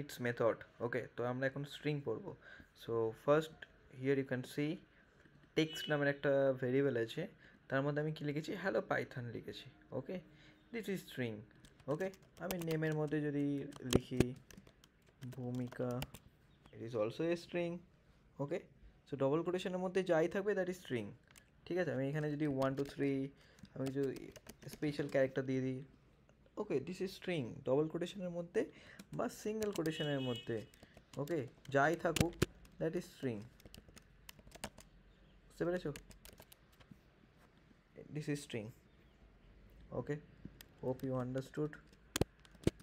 its method. Okay, তো আমরা এখন string পড়বো. So first here you can see text নামের একটা ভেরিয়েবল আছে, তার মধ্যে আমি কি লিখেছি, হ্যালো পাইথন লিখেছি. Okay, this is string. Okay, আমি নেমের মধ্যে যদি লিখি Bhumika, it is also a string. Okay, so double কোটেশনের মধ্যে যাই থাকবে দ্যাট ইজ স্ট্রিং. ঠিক আছে, আমি এখানে যদি 1 2 3 আমি কিছু স্পেশাল ক্যারেক্টার দিয়ে দিই, okay this is string. Double কোটেশনের মধ্যে বা সিঙ্গেল কোটেশনের মধ্যে, ওকে, যাই থাকুক দ্যাট ইজ স্ট্রিং. বুঝতে পেরেছো? This is string. Okay, hope you understood.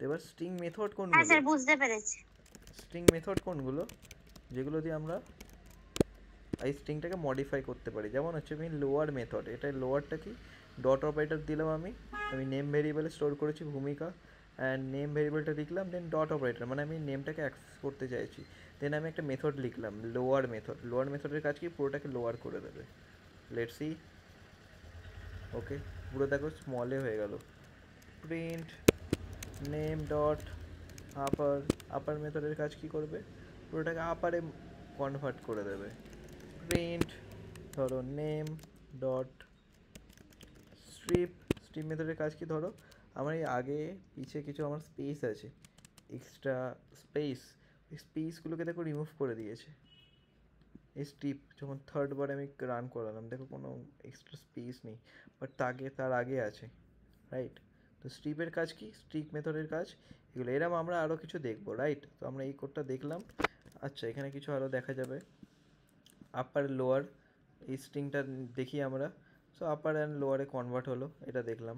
এবার স্ট্রিং মেথড কোনগুলো? হ্যাঁ স্যার, বুঝতে পেরেছি. স্ট্রিং মেথড কোনগুলো যেগুলো দিয়ে আমরা এই স্ট্রিংটাকে মডিফাই করতে পারি? যেমন হচ্ছে আমি লোয়ার মেথড, এটা লোয়ারটা কি, ডট অপারেটর দিলাম, আমি নেম ভেরিয়েবলে স্টোর করেছি ভূমিকা, অ্যান্ড নেম ভেরিয়েবলটা লিখলাম, দেন ডট অপারেটর মানে আমি নেমটাকে অ্যাক্সেস করতে চাইছি, দেন আমি একটা মেথড লিখলাম লোয়ার মেথড. লোয়ার মেথডের কাজ কি, পুরোটাকে লোয়ার করে দেবে. Let's see. ওকে, পুরো দেখো স্মলে হয়ে গেল. প্রিন্ট নেম ডট আপার, আপার মেথডের কাজ কি করবে, পুরোটাকে আপারে কনভার্ট করে দেবে. প্রিন্ট ধরো নেম ডট স্ট্রিপ, স্ট্রিপ মেথডের কাজ কি, ধরো আমার এই আগে পিছে কিছু আমার স্পেস আছে, এক্সট্রা স্পেস, এই স্পেসগুলোকে দেখো রিমুভ করে দিয়েছে. এই স্ট্রিপ যখন থার্ড বার আমি রান করালাম, দেখো কোনো এক্সট্রা স্পেস নেই, বাট তার আগে আছে, রাইট? তো স্ট্রিপের কাজ কি, স্ট্রিপ মেথডের কাজ এগুলো. এরম আমরা আরও কিছু দেখবো, রাইট? তো আমরা এই কোডটা দেখলাম. আচ্ছা, এখানে কিছু আরও দেখা যাবে, আপার লোয়ার, এই স্ট্রিংটা দেখি আমরা. সো আপার অ্যান্ড লোয়ারে কনভার্ট হলো, এটা দেখলাম.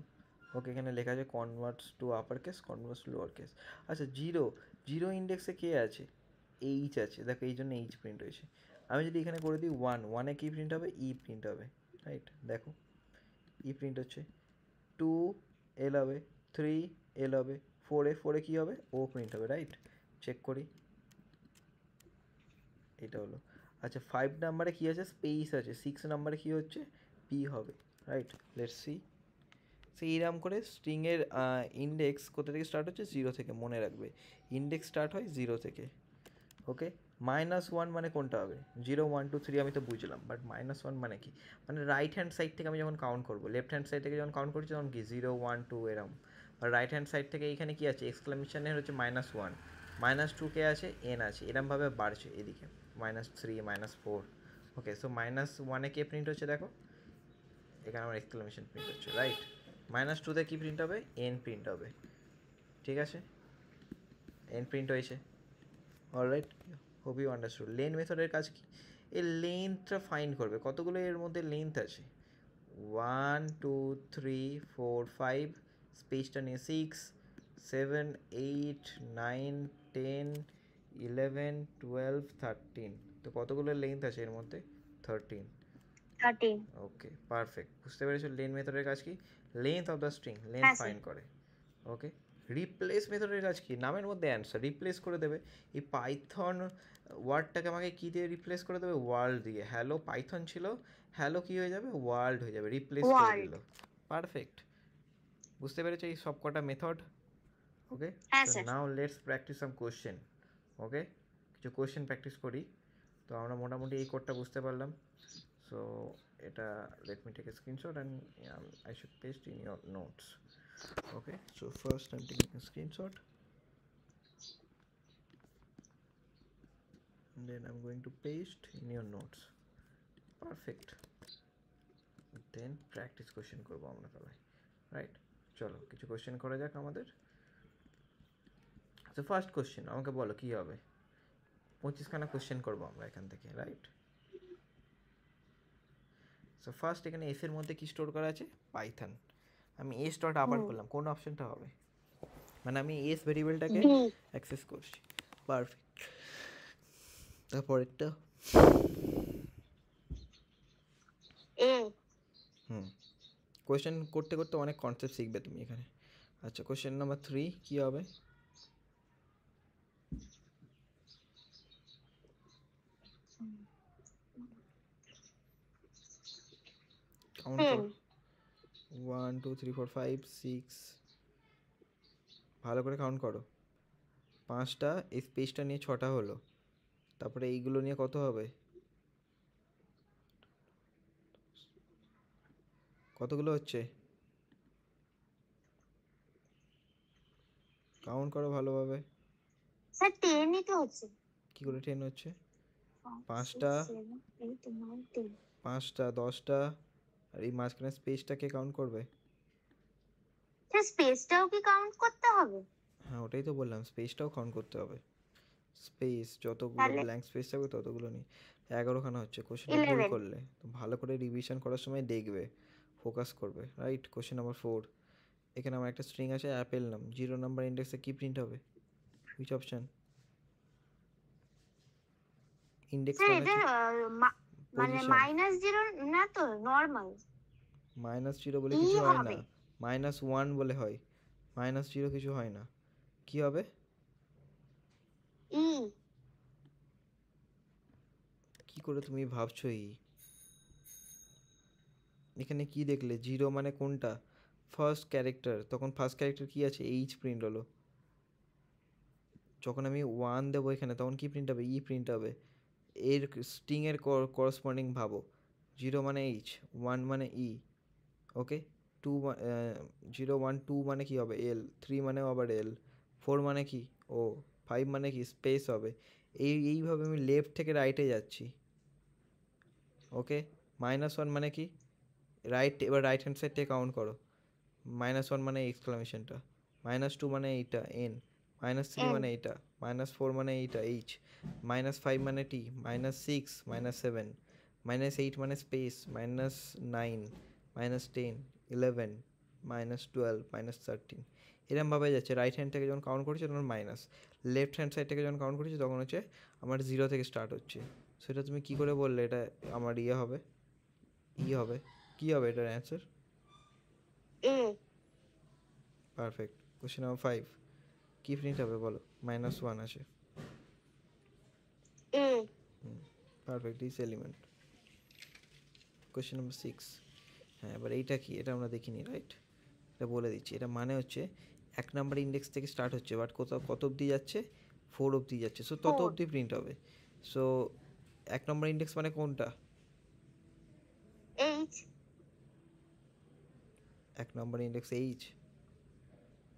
ওকে, এখানে লেখা আছে converts to upper case, converts to lower case. আচ্ছা, জিরো, জিরো ইন্ডেক্সে কে আছে, এইচ আছে, দেখো এই জন্য এইচ প্রিন্ট হয়েছে. আমি যদি এখানে করে দিই ওয়ান, ওয়ানে কী প্রিন্ট হবে, ই প্রিন্ট হবে, রাইট? দেখো ই প্রিন্ট হচ্ছে. টু এল হবে, থ্রি এল হবে, ফোরে, ফোরে কী হবে, ও প্রিন্ট হবে, রাইট? চেক করি, এটা হলো. আচ্ছা, 5 নাম্বারে কী আছে, স্পেস আছে. 6 নাম্বারে কী হচ্ছে, পি হবে, রাইট? Let's see. সেই এরকম করে স্ট্রিংয়ের ইন্ডেক্স কোথা থেকে স্টার্ট হচ্ছে, জিরো থেকে, মনে রাখবে ইন্ডেক্স স্টার্ট হয় জিরো থেকে. ওকে, -1 মানে কোনটা হবে, 0 1 2 3 আমি তো বুঝলাম, বাট -1 মানে কি, মানে রাইট হ্যান্ড সাইড থেকে আমি যখন কাউন্ট করবো, লেফট হ্যান্ড সাইড থেকে যখন কাউন্ট করছি তখন কি 0 1 2 এরম, আর রাইট হ্যান্ড সাইড থেকে এইখানে কি আছে, এক্সক্লামেশনের হচ্ছে -1, -2 কে আছে, এন আছে, এরমভাবে বাড়ছে এদিকে, -3 -4. ওকে, সো -1-এ কে প্রিন্ট হচ্ছে, দেখো এখানে আমার এক্সক্লামেশন প্রিন্ট হচ্ছে, রাইট? -2-তে কী প্রিন্ট হবে, এন প্রিন্ট হবে, ঠিক আছে? এন প্রিন্ট হয়েছে, alright, hope you understood. Len মেথডের কাজ কি, এই লেন্থটা ফাইন্ড করবে, কতগুলো এর মধ্যে লেন্থ আছে, 1 2 3 4 5, স্পেসটা নিয়ে 6 7 8 9 10 11 12 13, তো কতগুলো লেন্থ আছে এর মধ্যে, 13. 13. ওকে, পারফেক্ট. বুঝতে পেরেছো লেন মেথডের কাজ কি, length of the string, length হ্যাঁ স্যার. ফাইন্ড করে. ওকে, রিপ্লেস মেথডের কাজ কি, নামের মধ্যে অ্যান্সার রিপ্লেস করে দেবে. এই পাইথন ওয়ার্ডটাকে আমাকে কী দিয়ে রিপ্লেস করে দেবে, ওয়ার্ল্ড দিয়ে. হ্যালো পাইথন ছিল, হ্যালো কী হয়ে যাবে, ওয়ার্ল্ড হয়ে যাবে, রিপ্লেস করে দিল. ওয়ার্ল্ড. পারফেক্ট. বুঝতে পেরেছো এই সব কটা মেথড? ওকে, হ্যাঁ so sir. Now let's practice some question. Okay, কিছু কোশ্চেন প্র্যাকটিস করি. তো আমরা মোটামুটি এই কোডটা বুঝতে পারলাম. সো এটা, let me take a screenshot and I should paste in your notes. Okay, so first I'm taking a screenshot and then I'm going to paste in your notes. Perfect. Then practice question করবো আমরা সবাই, right? চলো কিছু question করা যাক আমাদের. তো first question আমাকে বলো কী হবে, 25খানা কোশ্চেন করবো আমরা এখান থেকে, রাইট? সো ফার্স্ট এখানে এস এর মধ্যে কি স্টোর করা আছে, পাইথন. আমি এস ডট আবার করলাম, কোন অপশনটা হবে, মানে আমি এস ভেরিয়েবলটাকে অ্যাক্সেস করছি. পারফেক্ট. তারপরেরটা, কোয়েশ্চেন করতে করতে অনেক কনসেপ্ট শিখবে তুমি এখানে. আচ্ছা, কোয়েশ্চেন নাম্বার 3 কী হবে, কাউন্ট করো, 1 2 3 4 5 6, ভালো করে কাউন্ট করো. 5টা, এই স্পেসটা নিয়ে 6টা হলো, তারপরে এইগুলো নিয়ে কত হবে, কতগুলো হচ্ছে কাউন্ট করো ভালোভাবে। স্যার 10ই তো হচ্ছে। কি করে 10 হচ্ছে? 5 5টা, 6 7 8 9 10। 5টা, 10টা, আর এই মাঝখানে স্পেসটাকে কাউন্ট করবে। স্যার স্পেসটাও কি কাউন্ট করতে হবে? হ্যাঁ ওটাই তো বললাম, স্পেসটাও কাউন্ট করতে হবে। স্পেস যতগুলো তাহলে ব্ল্যাঙ্ক স্পেস থাকবে ততগুলো নিয়ে 11খানা হচ্ছে। কোশ্চেনটা ভুল 11। করলে তো ভালো করে রিভিশন করার সময় দেখবে, ফোকাস করবে, রাইট? কোশ্চেন নাম্বার 4, এখানে আমার একটা স্ট্রিং আছে অ্যাপেল নাম, 0 নাম্বার ইন্ডেক্সে কি প্রিন্ট হবে? Which option? ইন্ডেক্স স্যার মানে এটা কি? মানে পজিশন। -0 না তো নরমাল। -0 বলে ই কিছু হয় না, হবে। -1 বলে হয়, -0 কিছু হয় না। কি হবে? ই। কি করে তুমি ভাবছো এখানে কি দেখলে? 0 মানে কোনটা? ফার্স্ট ক্যারেক্টার, তখন ফার্স্ট ক্যারেক্টার কি আছে? এইচ প্রিন্ট হলো। যখন আমি 1 দেবো এখানে তখন কি প্রিন্ট হবে? ই প্রিন্ট হবে। এর স্ট্রিংয়ের করসপন্ডিং ভাবো, 0 মানে এইচ, 1 মানে ই, ওকে? 2 0 1 2 মানে কি হবে? এল, 3 মানে আবার এল, 4 মানে কি? ও, 5 মানে কি? স্পেস হবে। এইভাবে আমি লেফট থেকে রাইটে যাচ্ছি, ওকে? -1 মানে কি? রাইট, এবার রাইট হ্যান্ড সাইড থেকে কাউন্ট করো। -1 মানে এক্সক্লামেশনটা, -2 মানে এইটা এন, -3 এন। মানে এইটা, -4 মানে এইটা এইচ, -5 মানে টি, -6 -7, -8 মানে স্পেস, -9 -10 11 -12 -13। এরমভাবে যাচ্ছে। রাইট হ্যান্ড থেকে যখন কাউন্ট করছি তখন মাইনাস, লেফট হ্যান্ড সাইড থেকে যখন কাউন্ট করছি তখন হচ্ছে আমার 0 থেকে স্টার্ট হচ্ছে। সেটা তুমি কি করে বললে এটা আমার ইয়ে হবে, ই হবে? কী হবে এটার answer? A. Perfect. Question number 5, কি প্রিন্ট হবে বলো? -1 আছে। A. Perfect, this element. Question number 6, হ্যাঁ এবার এইটা কি, এটা আমরা দেখিনি, রাইট? এটা বলে দিচ্ছি, এটা মানে হচ্ছে 1 নাম্বার ইন্ডেক্স থেকে স্টার্ট হচ্ছে, বাট কত অবধি যাচ্ছে? 4 অবধি যাচ্ছে, সো তত 4। অবধি প্রিন্ট হবে। সো 1 নাম্বার ইন্ডেক্স মানে কোনটা? এইচ। 1 নাম্বার ইন্ডেক্স এইচ,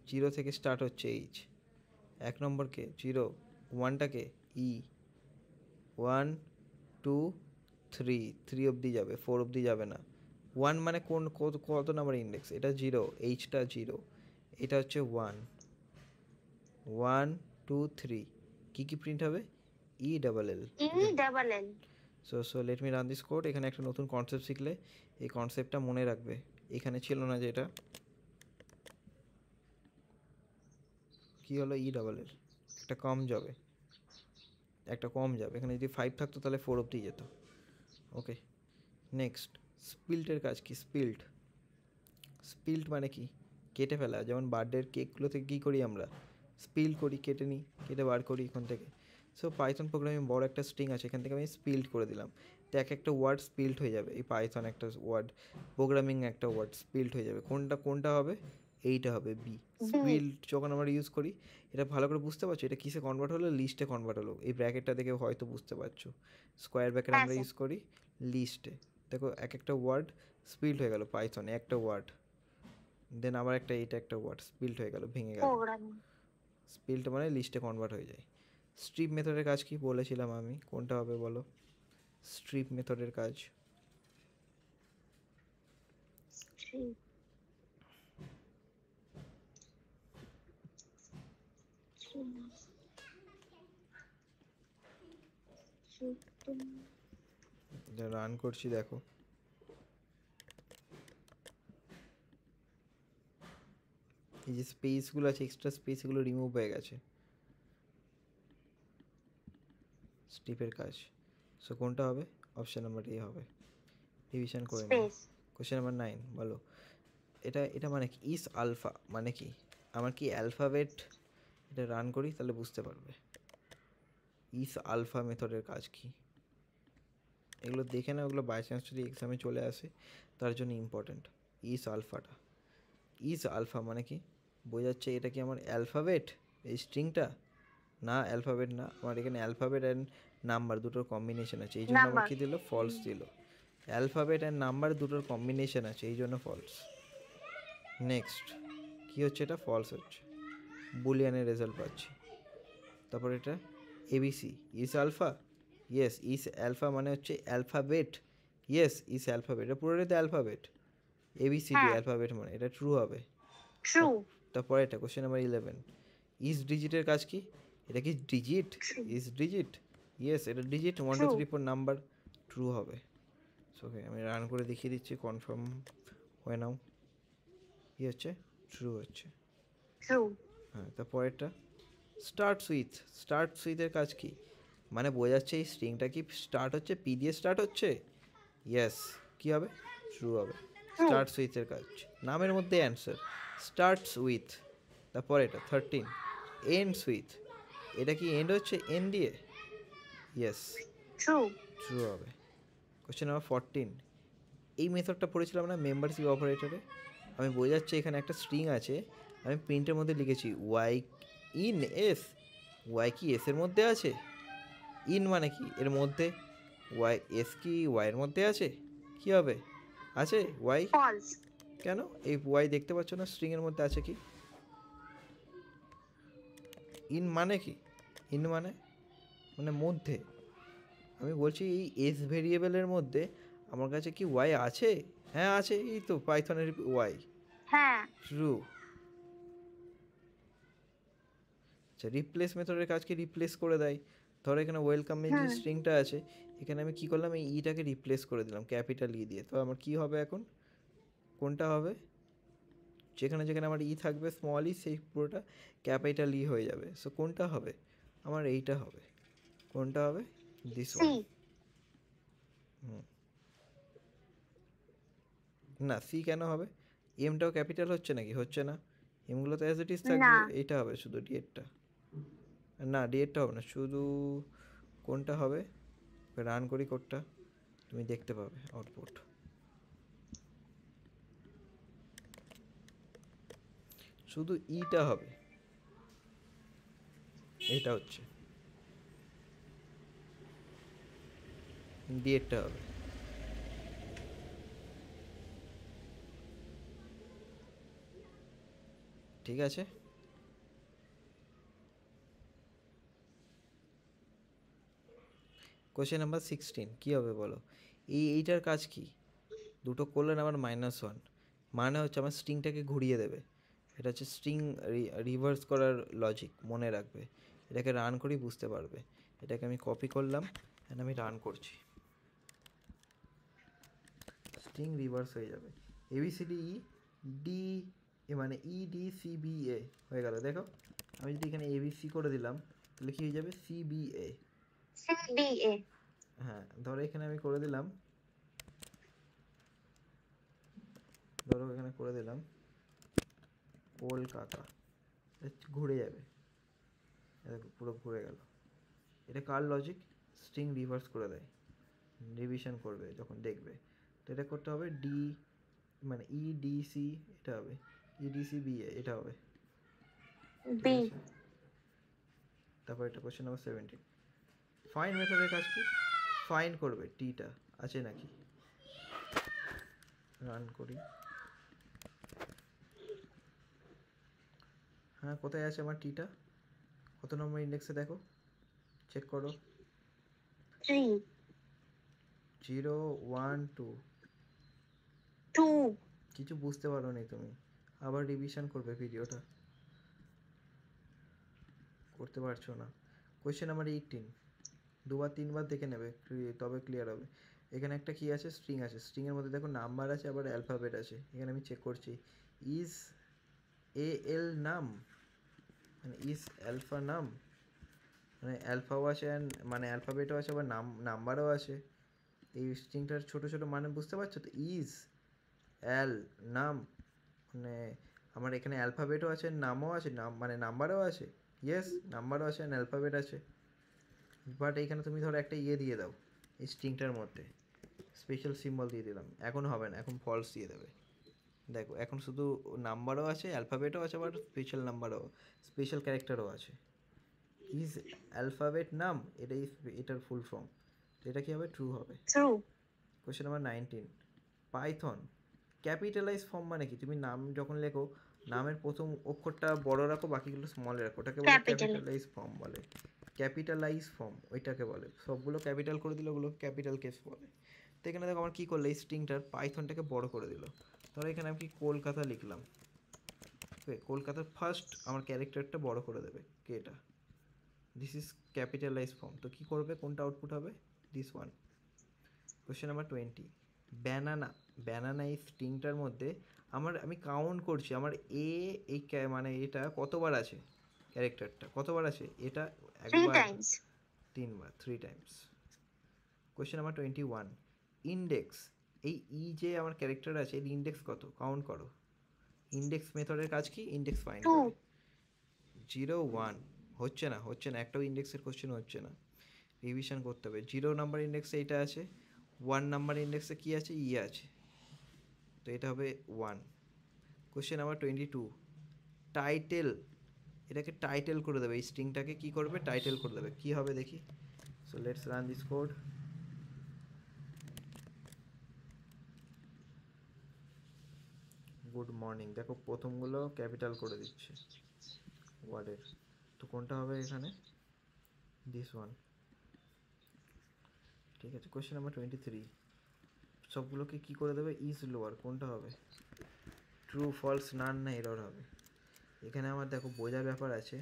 0 থেকে স্টার্ট হচ্ছে এইচ, 1 নম্বরকে 0, 1টাকে ই, 1 2 3, 3 অবধি যাবে, 4 অবধি যাবে না। 1 মানে কত নাম্বার ইন্ডেক্স? এটা 0, এইচটা 0, এটা হচ্ছে 1, 1 2 3, কী প্রিন্ট হবে? E double L. E double L. So let me run this code. এখানে একটা নতুন কনসেপ্ট শিখলে এই কনসেপ্টটা মনে রাখবে। এখানে ছিল না যে এটা কী হলো? ই ডাবল এল, একটা কম যাবে। এখানে যদি 5 থাকতো তাহলে 4 অবধি যেত, ওকে? নেক্সট, স্পিল্টের কাজ কি? স্পিল্ট মানে কি? কেটে ফেলা। যেমন বার্থডের কেকগুলো থেকে কী করি আমরা? স্পিল করি, কেটে নিই, কেটে বার করি এখান থেকে। সো পাইথন প্রোগ্রামিং বড় একটা স্ট্রিং আছে, এখান থেকে আমি স্পিল্ট করে দিলাম, তো একটা ওয়ার্ড স্পিল্ট হয়ে যাবে। এই পাইথন একটা ওয়ার্ড, প্রোগ্রামিং একটা ওয়ার্ড স্পিল্ট হয়ে যাবে। কোনটা হবে? এইটা হবে বি। স্পিল্ট যখন আমরা ইউজ করি, এটা ভালো করে বুঝতে পারছো এটা কিসে কনভার্ট হলো? লিস্টে কনভার্ট হলো। এই ব্র্যাকেটটা দেখে হয়তো বুঝতে পারছো, স্কোয়ার ব্র্যাকেট হ্যাঁ আমরা স্যার। ইউজ করি লিস্টে। দেখো একটা ওয়ার্ড স্পিল্ট হয়ে গেল পাইথনে, একটা ওয়ার্ড, দেন আবার এইটা একটা ওয়ার্ড স্পিল্ট হয়ে গেল, ভেঙে গেল। প্রোগ্রামিং। স্পিল্ট মানে লিস্টে কনভার্ট হয়ে যায়। স্ট্রিপ মেথডের কাজ কি বলেছিলাম আমি, কোনটা হবে বলো? স্ট্রিপ মেথডের কাজ রান করছি, দেখো এই যে স্পেসগুলো আছে, এক্সট্রা স্পেসগুলো রিমুভ হয়ে গেছে। স্ট্রিপের কাজ, সো কোনটা হবে? অপশান নাম্বার এ হবে। রিভিশন করে নিই। স্পেস। কোশ্চেন নাম্বার 9 বলো, এটা মানে কি? ইস আলফা মানে কি? আমার কি অ্যালফাবেট? এটা রান করি তাহলে বুঝতে পারবে। ইস আলফা মেথডের কাজ কি? এগুলো দেখে না, ওগুলো বাই চান্স যদি এক্সামে চলে আসে তার জন্য ইম্পর্ট্যান্ট। ইস আলফা মানে কি বোঝাচ্ছে? এটা কি আমার অ্যালফাবেট এই স্ট্রিংটা? না অ্যালফাবেট না, আমার এখানে অ্যালফাবেট অ্যান্ড নাম্বার দুটোর কম্বিনেশন আছে, এই জন্য আমার নাম্বার কি দিল, ফলস দিল। অ্যালফাবেট অ্যান্ড নাম্বার দুটোর কম্বিনেশন আছে, এই জন্য ফলস। নেক্সট কী হচ্ছে, এটা ফলস হচ্ছে, বুলিয়ানের রেজাল্ট পাচ্ছি। তারপর এটা ABC is alpha, yes is alpha মানে হচ্ছে অ্যালফাবেট, ইয়েস ইস অ্যালফাবেট, এটা পুরোটাই তো অ্যালফাবেট, এবিসিডি হ্যাঁ অ্যালফাবেট মানে এটা ট্রু হবে। ট্রু তারপরে এটা কোশ্চেন নাম্বার 11, ইস ডিজিটের কাজ কি, এটা কি ডিজিট, ইস ডিজিট, ইয়েস এটা ডিজিট, 1 2 ট্রু 3 4 নাম্বার, ট্রু হবে। ওকে আমি রান করে দেখিয়ে দিচ্ছি, কনফার্ম হয়ে নাও, কি হচ্ছে, ট্রু হচ্ছে। ট্রু হ্যাঁ তারপরেরটা স্টার্ট সুইথের কাজ কি, মানে বোঝাচ্ছে এই স্ট্রিংটা কি স্টার্ট হচ্ছে, পি দিয়ে স্টার্ট হচ্ছে, ইয়েস কী হবে, ট্রু হবে। ট্রু স্টার্টস উইথের কাজ, নামের মধ্যে অ্যান্সার, স্টার্টস উইথ। তারপর এটা 13 এন্ডস উইথ, এটা কি এন্ড হচ্ছে এন দিয়ে, ইয়েস ট্রু ট্রু হবে। কোশ্চেন নাম্বার 14, এই মেথডটা পড়েছিলাম না মেম্বারশিপ অপারেটরে, আমি বোঝাচ্ছি এখানে একটা স্ট্রিং আছে, আমি প্রিন্টের মধ্যে লিখেছি ওয়াই ইন এস, ওয়াই কি এস এর মধ্যে আছে, ইন মানে কি এর মধ্যে, ওয়াই এস কি ওয়াইয়ের মধ্যে আছে, কি হবে, আছে ওয়াই, ফলস কেন এই ওয়াই দেখতে পাচ্ছ না স্ট্রিংয়ের মধ্যে আছে কি, ইন মানে কি, ইন মানে মানে মধ্যে, আমি বলছি এই এস ভেরিয়েবলের মধ্যে আমার কাছে কি ওয়াই আছে, হ্যাঁ আছে, এই তো পাইথনের ওয়াই, হ্যাঁ ট্রু। আচ্ছা রিপ্লেস মেথডের কাজকে রিপ্লেস করে দেয়, ধরো এখানে ওয়েলকামের যে হুম স্ট্রিংটা আছে, এখানে আমি কি করলাম, এই ইটাকে রিপ্লেস করে দিলাম ক্যাপিটাল ই দিয়ে, তো আমার কি হবে এখন, কোনটা হবে, যেখানে যেখানে আমার ই থাকবে স্মল ই, সেই পুরোটা ক্যাপিটাল ই হয়ে যাবে, সো কোনটা হবে, আমার এইটা হবে, কোনটা হবে, দিস সি ওয়ান। না সি কেন হবে, এমটাও ক্যাপিটাল হচ্ছে নাকি, হচ্ছে না, এমগুলো তো অ্যাজ ইট ইজ না থাকবে, এইটা হবে শুধু ডিএডটা, না ডিএডটা হবে না, শুধু কোনটা হবে, রান করি কোডটা, তুমি দেখতে পাবে আউটপুট, শুধু ইটা হবে, এটা হচ্ছে ডিএডটা হবে। ঠিক আছে, কোশ্চেন নাম্বার 16 কী হবে বলো, এইটার কাজ কি, দুটো করলেন আবার -1, মানে হচ্ছে আমার স্ট্রিংটাকে ঘুরিয়ে দেবে, এটা হচ্ছে স্ট্রিং রিভার্স করার লজিক, মনে রাখবে, এটাকে রান করেই বুঝতে পারবে। এটাকে আমি কপি করলাম অ্যান্ড আমি রান করছি, স্ট্রিং রিভার্স হয়ে যাবে, এবিসিডি ই ডি এ মানে E D C B A হয়ে গেল, দেখো আমি যদি এখানে এবিসি করে দিলাম তাহলে কী হয়ে যাবে, C B A, C B A হ্যাঁ ধরো এখানে আমি করে দিলাম, ধরো এখানে করে দিলাম কলকাতা, ঘুরে যাবে, দেখো পুরো ঘুরে গেল, এটা কার লজিক, স্ট্রিং রিভার্স করে দেয়, রিভিশন করবে যখন দেখবে, তো এটা করতে হবে ডি মানে ইডিসি, এটা হবে ইডিসি বি এ, এটা হবে, ঠিক বি আছে। তারপর এটা কোশ্চেন নাম্বার 17, ফাইন্ড মেথডের কাজ কি, ফাইন্ড করবে টিটা আছে নাকি, রান করি, হ্যাঁ কোথায় আছে আমার টিটা, কত নম্বর ইন্ডেক্সে দেখো, চেক করো, 3 0 1 2, 2 কিছু বুঝতে পারো নি তুমি, আবার রিভিশন করবে ভিডিওটা, করতে পারছো না। কোয়েশ্চেন নাম্বার 18, দুবার তিনবার দেখে নেবে তবে ক্লিয়ার হবে। এখানে একটা কি আছে, স্ট্রিং আছে, স্ট্রিংয়ের মধ্যে দেখো নাম্বার আছে আবার অ্যালফাবেট আছে, এখানে আমি চেক করছি, ইজ এ এল নাম মানে ইজ অ্যালফা নাম, মানে অ্যালফাও আছে অ্যান্ড মানে অ্যালফাবেটও আছে আবার নাম্বারও আছে, এই স্ট্রিংটার ছোটো ছোটো মানে বুঝতে পারছো তো, ইজ অ্যাল নাম, মানে আমার এখানে অ্যালফাবেটও আছে নামও আছে, নাম মানে নাম্বারও আছে, ইয়েস নাম্বারও আছে অ্যান্ড অ্যালফাবেট আছে, বাট এইখানে তুমি ধরো একটা ইয়ে দিয়ে দাও এই স্ট্রিংটার মধ্যে, স্পেশাল সিম্বল দিয়ে দিলাম, এখন হবে না, এখন ফলস দিয়ে দেবে, দেখো এখন শুধু নাম্বারও আছে অ্যালফাবেটও আছে আবার স্পেশাল নাম্বারও স্পেশাল ক্যারেক্টারও আছে, ইজ অ্যালফাবেট নাম, এটার ফুল ফর্ম, তো এটা কি হবে? ট্রু হবে। True. Question number 19, Python capitalise form মানে কি? তুমি নাম যখন লেখো, নামের প্রথম অক্ষরটা বড় রাখো, বাকিগুলো স্মল রাখো, ওটাকে বলে Capital. ক্যাপিটালাইজ ফর্ম বলে। ক্যাপিটালাইজ ফর্ম ওইটাকে বলে, সবগুলো ক্যাপিটাল করে দিলে ওগুলো ক্যাপিটাল কেস বলে। তো এখানে দেখো আমার কী করলো, এই স্ট্রিংটার পাইথনটাকে বড় করে দিল। ধরো এখানে আমি কি কলকাতা লিখলাম, ওকে, কলকাতার ফার্স্ট আমার ক্যারেক্টারটা বড় করে দেবে কে? এটা, দিস ইজ ক্যাপিটালাইজ ফর্ম। তো কী করবে, কোনটা আউটপুট হবে? This one. Question number 20, banana. Banana এই স্ট্রিংটার মধ্যে আমি কাউন্ট করছি আমার এ, এই মানে এটা কতবার আছে, ক্যারেক্টারটা কতবার আছে, এটা 3 একবার, times. 3বার, 3 Times. Question number 21, index. এই যে আমার ক্যারেক্টার আছে এর ইন্ডেক্স কত, কাউন্ট করো। ইন্ডেক্স মেথডের কাজ কি? Index find 2. করে। 0 1 হচ্ছে না, একটাও ইন্ডেক্সের কোশ্চেন হচ্ছে না, রিভিশন করতে হবে। 0 নাম্বার ইন্ডেক্সে এইটা আছে, 1 নাম্বার ইন্ডেক্সে কি আছে? ই আছে, তো এটা হবে 1। Question number 22, title. এটাকে টাইটেল করে দেবে, এই স্ট্রিংটাকে কি করবে? টাইটেল করে দেবে। কি হবে দেখি? So let's run this code. Good morning, দেখো প্রথমগুলো ক্যাপিটাল করে দিচ্ছে ওয়ার্ডের, তো কোনটা হবে এখানে? This one. ঠিক আছে। কোয়েশ্চেন নাম্বার 23, সবগুলোকে কি করে দেবে? ইজ লোয়ার, কোনটা হবে? ট্রু, ফলস, নান না এরর হবে। এখানে আমার দেখো বোঝার ব্যাপার আছে,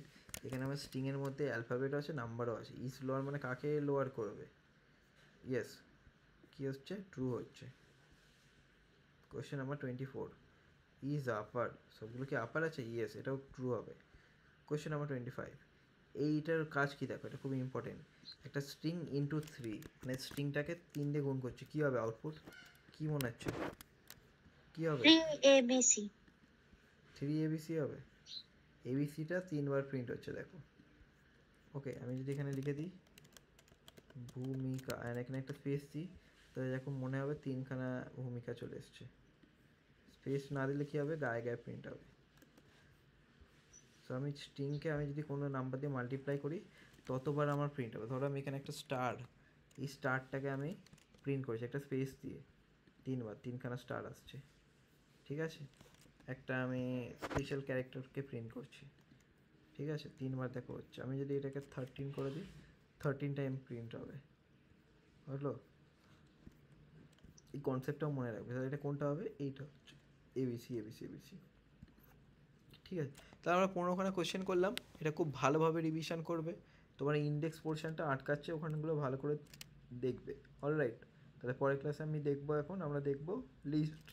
এখানে আমার স্ট্রিংয়ের মধ্যে অ্যালফাবেটও আছে, নাম্বারও আছে। ইজ লোয়ার মানে কাকে লোয়ার করবে? ইয়েস, কি হচ্ছে? ট্রু হচ্ছে। কোয়েশ্চেন নাম্বার 24, ইজ আপার। সবগুলো কি আপার আছে? ইয়েস, এটাও ট্রু হবে। কোয়েশ্চেন নাম্বার 25, এইটার কাজ কি দেখো, এটা খুব ইম্পর্টেন্ট। একটা স্ট্রিং ইন্টু 3, মানে স্ট্রিংটাকে 3 দিয়ে গুণ করছে, কী হবে আউটপুট? কী মনে হচ্ছে কী হবে? 3ABC. 3ABC হবে। এবিসিটা 3বার প্রিন্ট হচ্ছে দেখো। ওকে, আমি যদি এখানে লিখে দিই ভূমিকা, আর এখানে একটা স্পেস দিই, তাহলে দেখো মনে হবে 3খানা ভূমিকা চলে এসছে। স্পেস না দিলে কী হবে? গায়ে গায়ে প্রিন্ট হবে। সো আমি স্ট্রিংকে আমি যদি কোনো নাম্বার দিয়ে মাল্টিপ্লাই করি ততবার আমার প্রিন্ট হবে। ধরো আমি এখানে একটা স্টার, এই স্টারটাকে আমি প্রিন্ট করেছি একটা স্পেস দিয়ে, 3বার, 3খানা স্টার আসছে। ঠিক আছে। একটা আমি স্পেশাল ক্যারেক্টারকে প্রিন্ট করছি, ঠিক আছে, 3বার দেখো হচ্ছে। আমি যদি এটাকে 13 করে দিই, 13 টাইম প্রিন্ট হবে, বুঝলো? এই কনসেপ্টটাও মনে রাখবে। তাহলে এটা কোনটা হবে? এইটা হচ্ছে এবিসি, এবিসি, এবিসি। ঠিক আছে। তাহলে আমরা 15খানা কোয়েশ্চেন করলাম, এটা খুব ভালোভাবে রিভিশন করবে। তোমার ইন্ডেক্স পোর্শনটা আটকাচ্ছে, ওখানগুলো ভালো করে দেখবে। অলরাইট, তাহলে পরের ক্লাসে আমরা দেখবো লিস্ট।